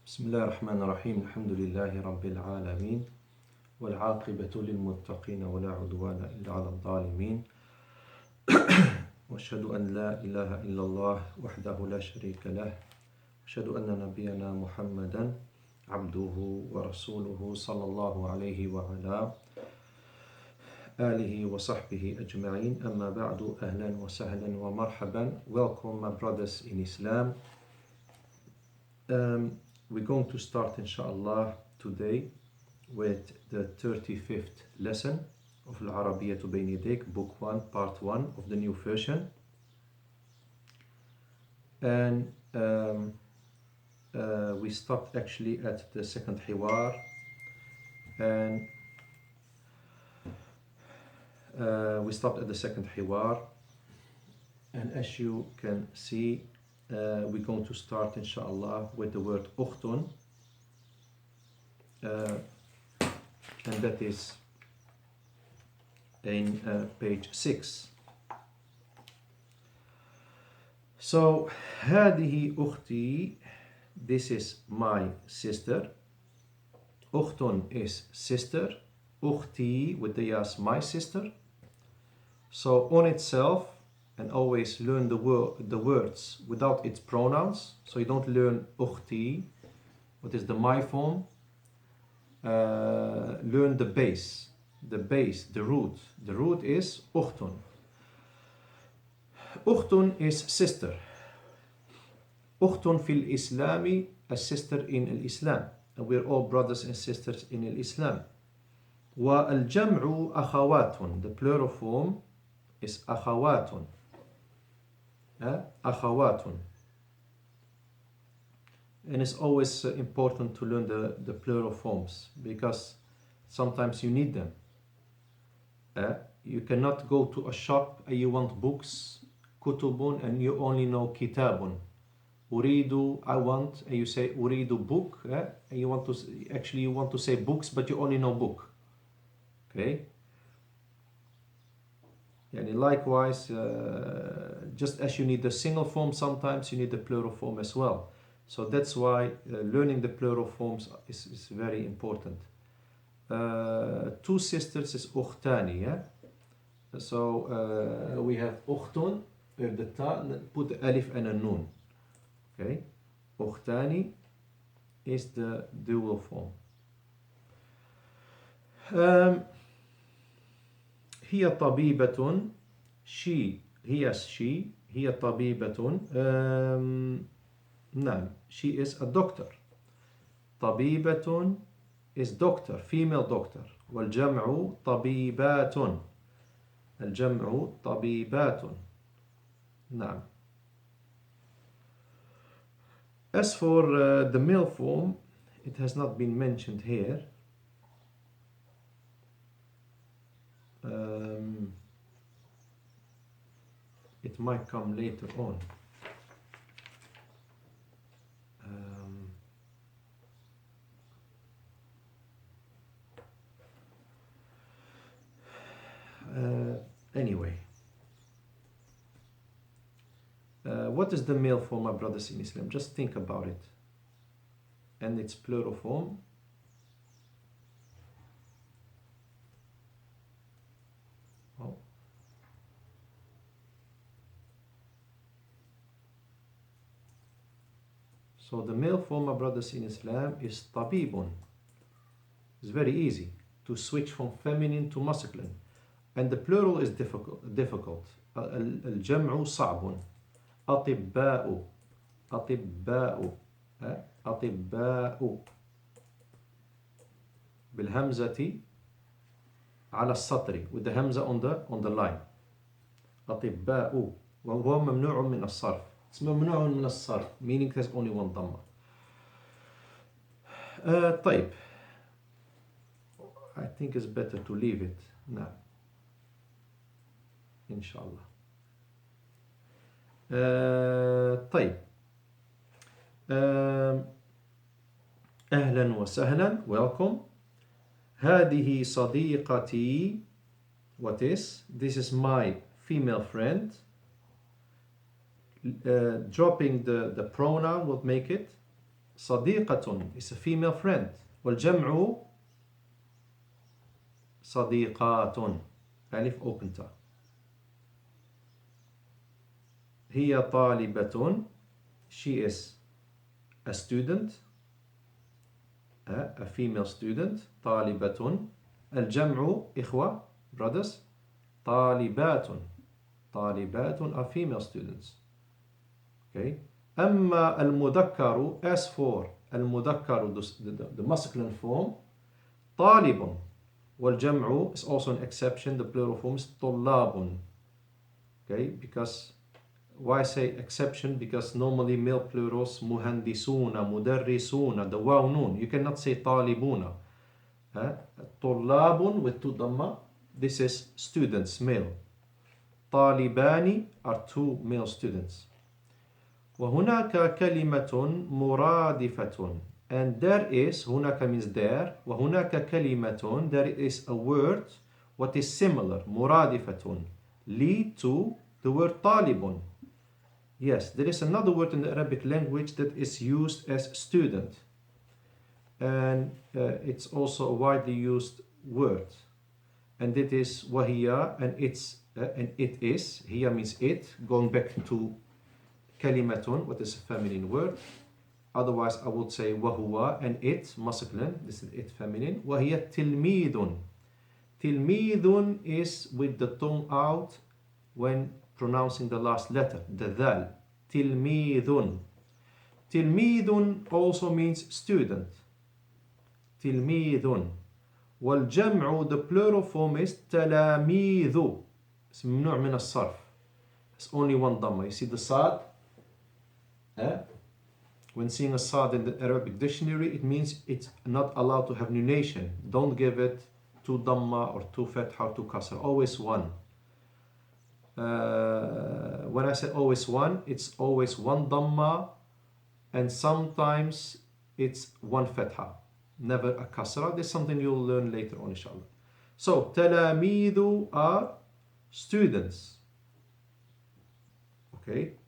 بسم الله الرحمن الرحيم الحمد لله رب العالمين والعاقبة للمتقين ولا عدوان إلا على الظالمين وأشهد أن لا إله إلا الله وحده لا شريك له وأشهد أن نبينا محمدا عبده ورسوله صلى الله عليه وعلى آله وصحبه أجمعين أما بعد أهلا وسهلا ومرحبا. Welcome my brothers in Islam. We're going to start inshallah today with the 35th lesson of Arabiyyah to Bayna Yadayk, book 1, part 1 of the new version. And we stopped actually at the second hiwar, and we stopped at the second hiwar, and as you can see, we're going to start inshallah with the word ukhtun, and that is in page 6. So هذه أختي, this is my sister. Ukhtun is sister. Ukhti with the yas, my sister. So on itself, and always learn the words without its pronouns. So you don't learn ukhti, what is the my form. Learn the base, the root. The root is ukhtun. Ukhtun is sister. Ukhtun fil Islami, a sister in al-Islam. And we're all brothers and sisters in al-Islam. Wa al-jam'u akhawatun. The plural form is akhawatun. Akhawatun. And it's always important to learn the plural forms, because sometimes you need them. You cannot go to a shop and you want books, kutubun, and you only know kitabun. Uridu, I want, and you say uridu book, and you want to say books, but you only know book. Okay? And likewise, just as you need the single form, sometimes you need the plural form as well. So that's why learning the plural forms is very important. Two sisters is ukhtani. Yeah? So we have ukhtun, we have the ta, put the alif and a nun. Okay? Ukhtani is the dual form. هي طبيبة, she, هي طبيبة, نعم, she is a doctor. طبيبة is doctor, female doctor. والجمع طبيبات. الجمع طبيبات. نعم. As for the male form, it has not been mentioned here. It might come later on. Anyway, what is the male form, my brothers in Islam? Just think about it. And its plural form. So the male form, my brothers in Islam, is tabibun. It's very easy to switch from feminine to masculine. And the plural is difficult. Al-jam'u sa'bun. Atibba'u. Atibba'u. Atibba'u. Bilhamzati ala satri. With the hamza on the line. Atibba'u. وهو ممنوع من الصرف. It's ممنوع من الصرف, meaning there's only one dhamma. طيب. I think it's better to leave it now. Inshallah. طيب. أهلا وسهلا. Welcome. هذه صديقتي. What is? This is my female friend. dropping the pronoun would make it صديقة, is a female friend. والجمع صديقات, ألف open ta. هي طالبة, she is a student, a female student. طالبة. الجمع إخوة, brothers. طالبات, طالبات are female students. Okay. أما المذكر, as for المذكر, the masculine form, طالب. والجمع is also an exception, the plural form is طلاب. Okay, because why say exception? Because normally male plurals مهندسون, مدرسون, the واو نون, you cannot say طالبون. طلاب with two dhamma, this is students, male. طالبان are two male students. وهناك كلمة مرادفة, and there is, هناك means there, وهناك كلمة, there is a word what is similar, مرادفة, lead to the word طالب. Yes, there is another word in the Arabic language that is used as student, and it's also a widely used word, and it is وهي, and it is, هي means it, going back to كلمة, what is a feminine word. Otherwise I would say وهو, and it, masculine, this is it, feminine. وهي تلميذ. تلميذ is with the tongue out when pronouncing the last letter, the dal. تلميذ. تلميذ also means student. تلميذ. والجمع, the plural form is تلاميذ. It's ممنوع من الصرف. It's only one dhamma. You see the sad? When seeing a sad in the Arabic dictionary, it means it's not allowed to have nunation. Don't give it two dhamma or two fatha or two kasra. Always one. When I say always one, it's always one dhamma, and sometimes it's one fatha, never a kasra. This is something you'll learn later on, inshallah. So, تلاميذ are students. Okay.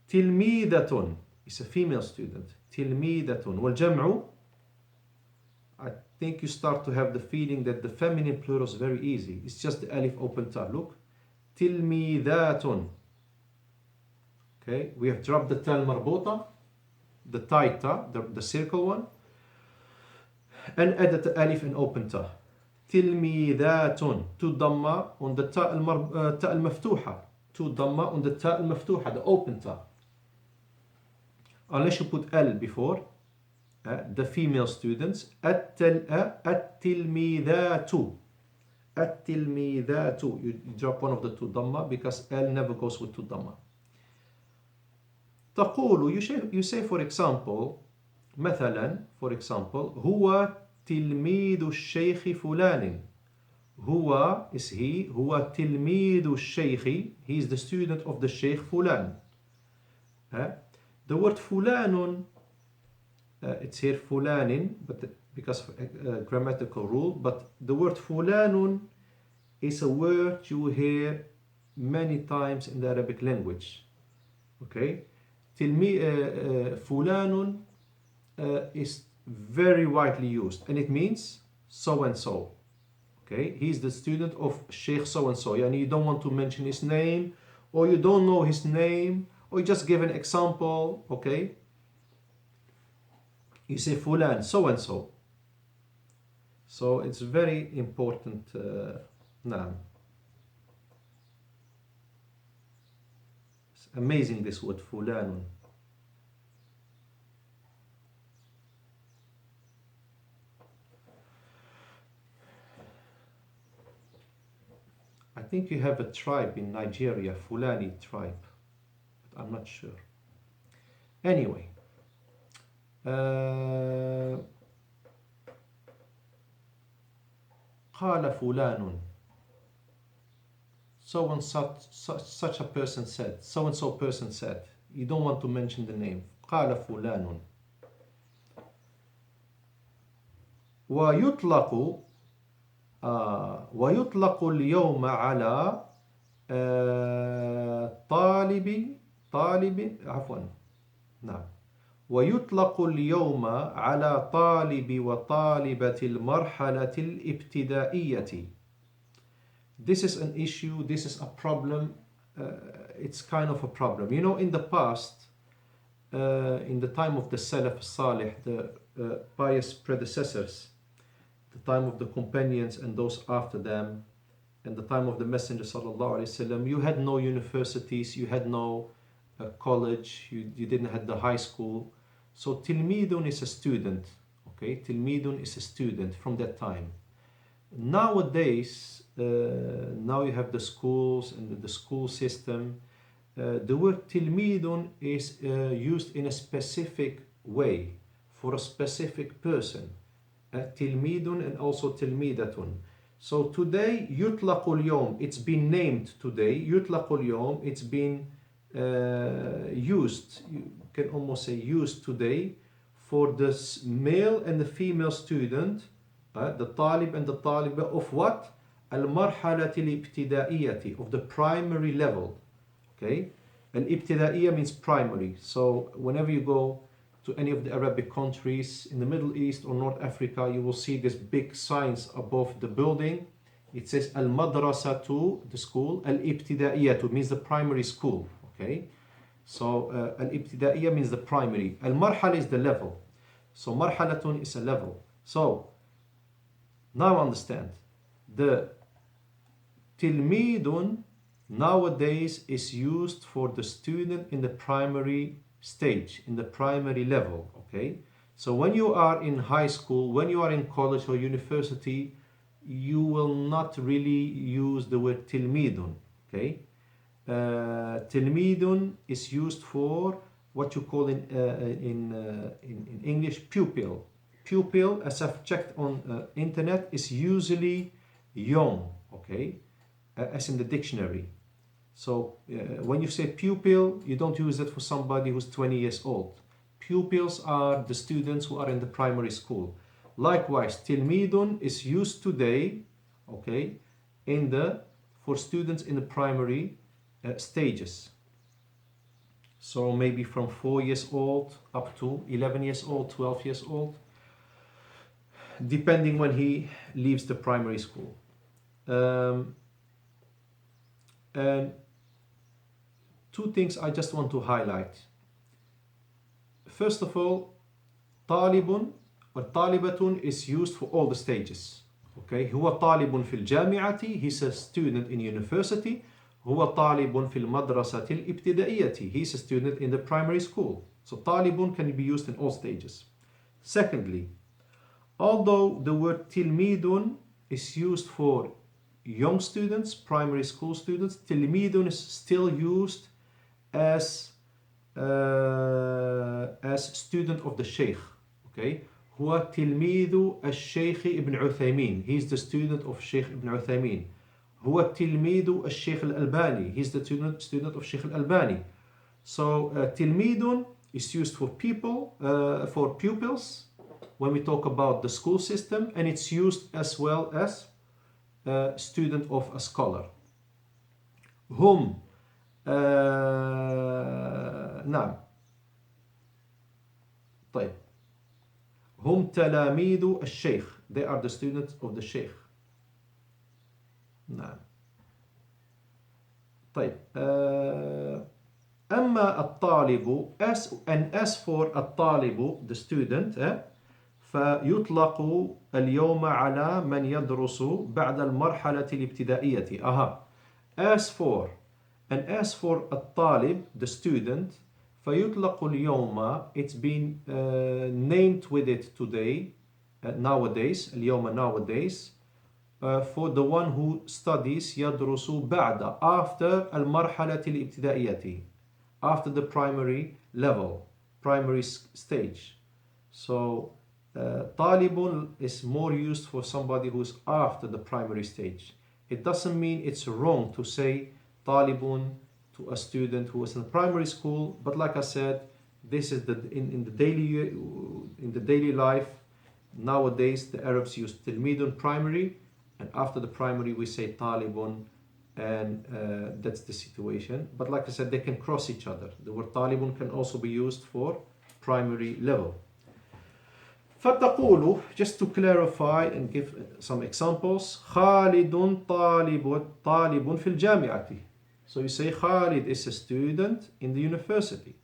تلميذة is a female student. تلميذة. والجمع, I think you start to have the feeling that the feminine plural is very easy. It's just the alif open ta. Look. تلميذات. Okay, we have dropped the tal marbuta, the tight ta, the circle one, and added the alif and open ta. تلميذات. Two dhamma on the ta al-maftuha. Two dhamma on the ta al-maftuha, the open ta. Unless you put L before, the female students. التلميذات. التلميذات. You drop one of the two dhamma because L never goes with two dhamma. تقول, you say for example, مثلا, for example, هو تلميذ الشيخ فلان. هو is he, هو تلميذ الشيخ, he is the student of the Sheikh فلان. The word فلان, it's here فلان, but because of grammatical rule, but the word فلان is a word you hear many times in the Arabic language. Okay, فلان is very widely used, and it means so and so. Okay, he's the student of Sheikh so and so, and you don't want to mention his name, or you don't know his name, or you just give an example. Okay, you say fulan so and so. So it's very important. Naam. It's amazing, this word fulan. I think you have a tribe in Nigeria, Fulani tribe, but I'm not sure. Anyway, قال فلان, so and such a person said, so and so person said. You don't want to mention the name. قال فلان. ويطلق اليوم على طالب عفوا نعم. ويطلق اليوم على طالب وطالبة المرحلة الابتدائية. This is an issue, this is a problem, it's kind of a problem. You know, in the past, in the time of the Salaf Salih, the pious predecessors, the time of the companions and those after them, and the time of the Messenger sallallahu alaihi wasallam, you had no universities, you had no college, you didn't have the high school. So tilmidun is a student, okay? Tilmidun is a student from that time. Nowadays, now you have the schools and the school system. The word tilmidun is used in a specific way for a specific person. Tilmidun and also tilmidatun. So today, yutlaqul yawm, it's been named today. Yutlaqul yawm, it's been used, you can almost say used today for the male and the female student, the talib and the taliba of what? Al-marhalati al-ibtidaiyati, of the primary level. Okay? Al-ibtidaiya means primary. So whenever you go to any of the Arabic countries in the Middle East or North Africa, you will see this big signs above the building. It says Al-Madrasatu, the school, Al-Ibtidaiyatu means the primary school. Okay, so Al-Ibtidaiyya means the primary. Al-Marhala is the level. So Marhalatun is a level. So now understand, the Tilmidun nowadays is used for the student in the primary stage, in the primary level. Okay, so when you are in high school, when you are in college or university, you will not really use the word tilmidun. Okay, tilmidun is used for what you call in English pupil. Pupil, as I've checked on internet, is usually young. Okay, as in the dictionary. So when you say pupil, you don't use it for somebody who's 20 years old. Pupils are the students who are in the primary school. Likewise, tilmidun is used today, okay, for students in the primary stages. So maybe from 4 years old up to 11 years old, 12 years old, depending when he leaves the primary school. And two things I just want to highlight. First of all, talibun or talibatun is used for all the stages. Okay, huwa talibun fil jami'ati, he's a student in university. Huwa talibun fil madrasati al-ibtidaiyati, he's a student in the primary school. So talibun can be used in all stages. Secondly, although the word tilmidun is used for young students, primary school students, tilmidun is still used as student of the sheikh. Okay, huwa tilmidu al-sheikh ibn Uthaymin, he's the student of Sheikh ibn Uthaymin. Huwa tilmidu al-sheikh al-Albani, he's the student of Sheikh al-Albani. So tilmidun is used for people, for pupils when we talk about the school system, and it's used as well as student of a scholar. Hum نعم طيب هم تلاميذ الشيخ, they are the students of the sheikh. نعم طيب أما الطالب, as for الطالب, the student, فيطلق اليوم على من يدرس بعد المرحلة الابتدائية. As for الطالب, the student, فيطلق اليوم, it's been named with it today, nowadays, اليوم nowadays, for the one who studies يدرس بعد, after المرحلة الابتدائية, after the primary level, primary stage. So طالب is more used for somebody who's after the primary stage. It doesn't mean it's wrong to say talibun to a student who is in primary school, but like I said, this is in the daily life. Nowadays the Arabs use tilmidun primary, and after the primary we say talibun and that's the situation. But like I said, they can cross each other. The word talibun can also be used for primary level. فتقول, just to clarify and give some examples, خالد طالب في الجامعة. So you say Khalid is a student in the university.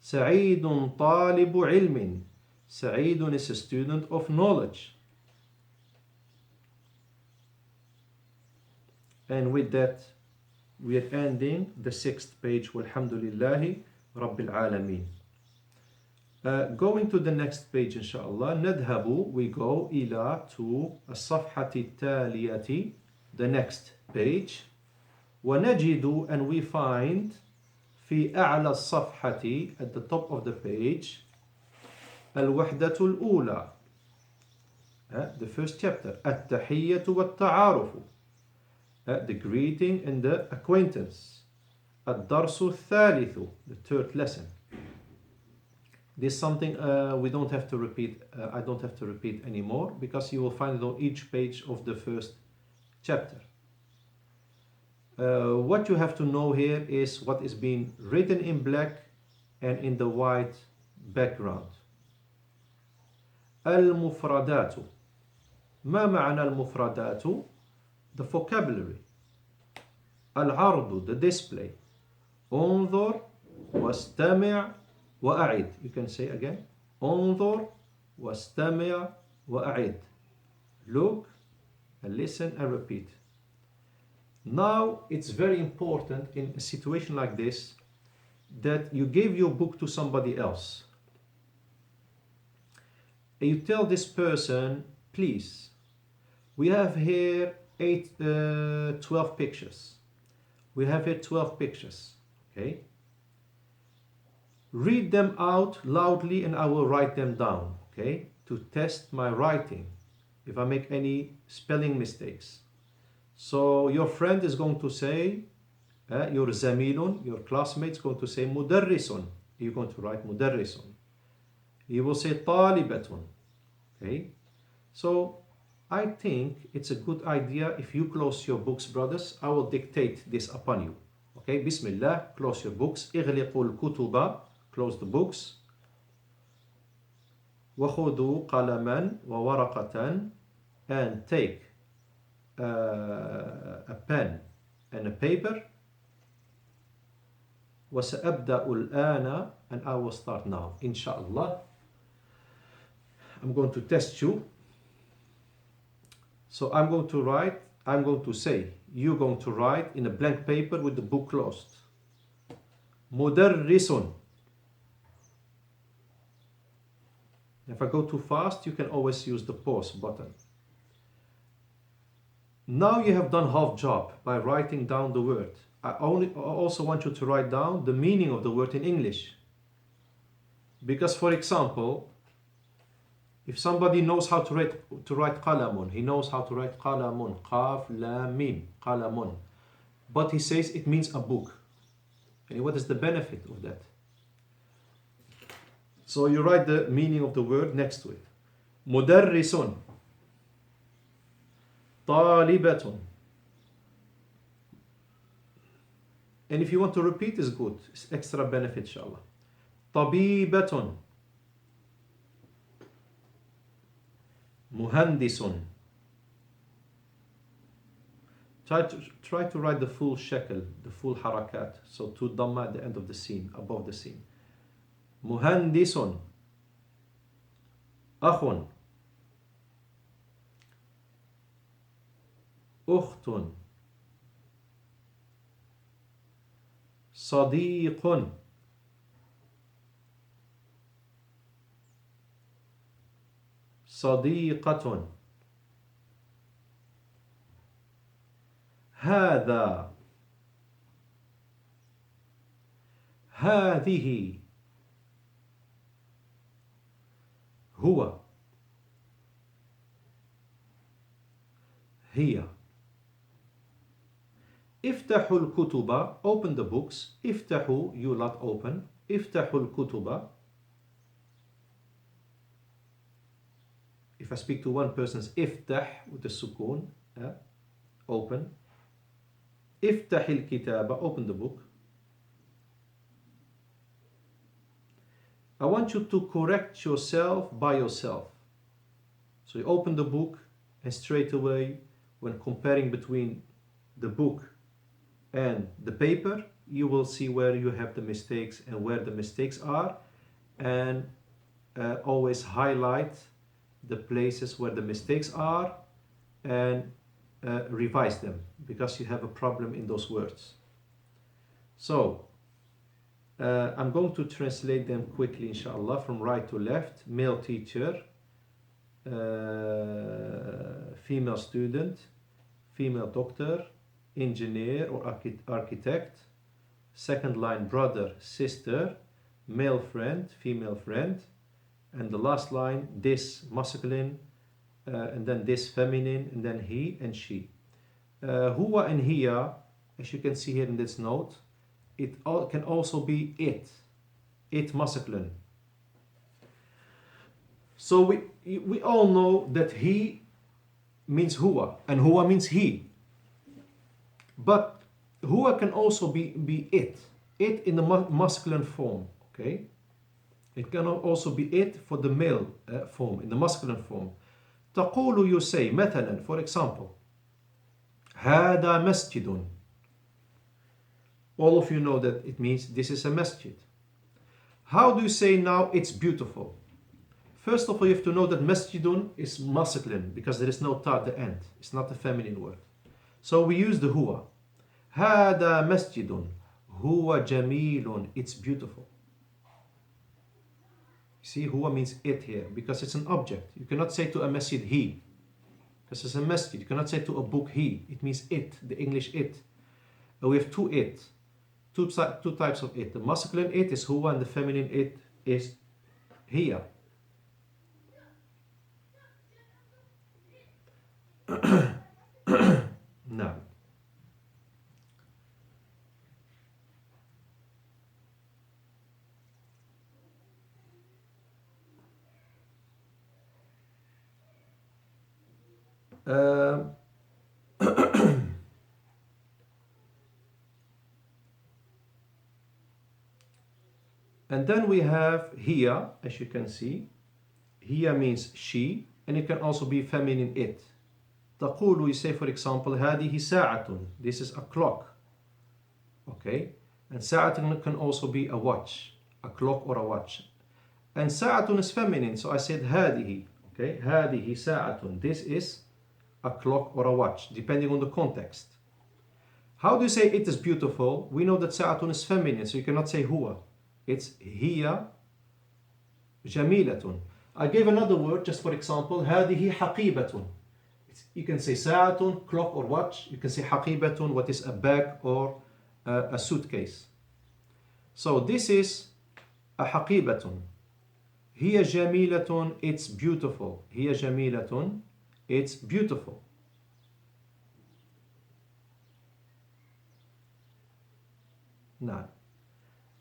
سعيد طالب علم. سعيد is a student of knowledge. And with that, we are ending the 6th page. Walhamdulillahi Rabbil Alameen. Going to the next page, inshallah. نذهب, we go إلى, to الصفحة التالية, the next page. ونجد, and we find في أعلى الصفحة, at the top of the page, الوحدة الأولى, the first chapter, التحية والتعارف, the greeting and the acquaintance, الدرس الثالث, the third lesson. This is something we don't have to repeat, I don't have to repeat anymore, because you will find it on each page of the first chapter. What you have to know here is what is being written in black and in the white background. المفردات. ما معنى المفردات? The vocabulary. العرض, the display. انظر واستمع وأعد. You can say again. انظر واستمع وأعد. Look and listen and repeat. Now, it's very important in a situation like this that you give your book to somebody else. And you tell this person, please, we have here 12 pictures. We have here 12 pictures, okay? Read them out loudly and I will write them down, okay? To test my writing, if I make any spelling mistakes. So your friend is going to say, your zamilun, your classmate is going to say mudarrisun. You're going to write mudarrisun. You will say talibatun. Okay? So I think it's a good idea if you close your books, brothers. I will dictate this upon you. Okay? Bismillah, close your books. اغلقوا الكتب, close the books. وخذوا قلما وورقة, and take a pen and a paper. وسأبدأ الآن, and I will start now, inshallah. I'm going to test you. So I'm going to write, I'm going to say, you're going to write in a blank paper with the book closed. مدرس. If I go too fast, you can always use the pause button. Now you have done half job by writing down the word. I also want you to write down the meaning of the word in English. Because, for example, if somebody knows how to write qalamun, he knows how to write qalamun, qaf, lam, mim, qalamun. But he says it means a book. And what is the benefit of that? So you write the meaning of the word next to it. Mudarrisun. طالبة. And if you want to repeat, it's good. It's extra benefit, inshallah. طبيبة. مهندس. Try to write the full shekel, the full harakat. So two dhamma at the end of the scene, above the scene. مهندس. أخ. أخت. صديق. صديقة. هذا. هذه. هو. هي. افتحوا الكتب, open the books. افتحوا, you lot open. افتحوا الكتب. If I speak to one person, it's iftah with the sukoon, open. افتح الكتاب, open the book. I want you to correct yourself by yourself. So you open the book, and straight away, when comparing between the book and the paper, you will see where you have the mistakes and where the mistakes are, and always highlight the places where the mistakes are and revise them, because you have a problem in those words. So I'm going to translate them quickly, inshallah, from right to left. Male teacher, female student, female doctor, engineer or architect. Second line, brother, sister, male friend, female friend. And the last line, this masculine, and then this feminine, and then he and she. Huwa and hiya, as you can see here in this note, it can also be it masculine. So we all know that he means huwa and huwa means he. But huwa can also be it in the masculine form, okay? It can also be it for the male form, in the masculine form. تقول, you say, مثلا, for example, هذا مسجد. All of you know that it means this is a masjid. How do you say now it's beautiful? First of all, you have to know that masjidun is masculine because there is no ta at the end. It's not a feminine word. So we use the huwa. هذا مسجد. Huwa jamilun. It's beautiful. See, huwa means it here because it's an object. You cannot say to a masjid he, because it's a masjid. You cannot say to a book he. It means it, the English it. We have two it, two types of it. The masculine it is huwa and the feminine it is hiya. Now, and then we have hiya, as you can see. Hiya means she, and it can also be feminine it. تقول, we say, for example, هذه ساعة. This is a clock. Okay? And ساعة can also be a watch, a clock or a watch. And ساعة is feminine, so I said هذه. Okay? هذه ساعة. This is a clock or a watch, depending on the context. How do you say it is beautiful? We know that ساعة is feminine, so you cannot say huwa. It's هي جميلة. I gave another word, just for example, هذه حقيبة. You can say ساعة, clock or watch. You can say حقيبة, what is a bag or a suitcase. So this is a حقيبة. هي جميلة, it's beautiful. هي جميلة, it's beautiful. Now,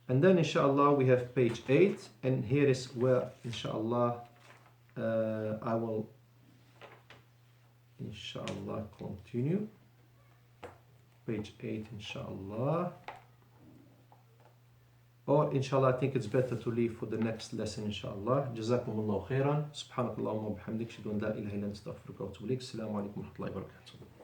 and then inshallah we have page 8, and here is where inshallah I will inshallah continue. Page 8 inshallah, or inshallah I think it's better to leave for the next lesson inshallah. Jazakumullahu khairan. Subhanakallahumma wa bihamdik, ashhadu an la ilaha illa anta, astaghfiruka wa atubu ilaik. Assalamu alaikum wa rahmatullahi wa barakatuh.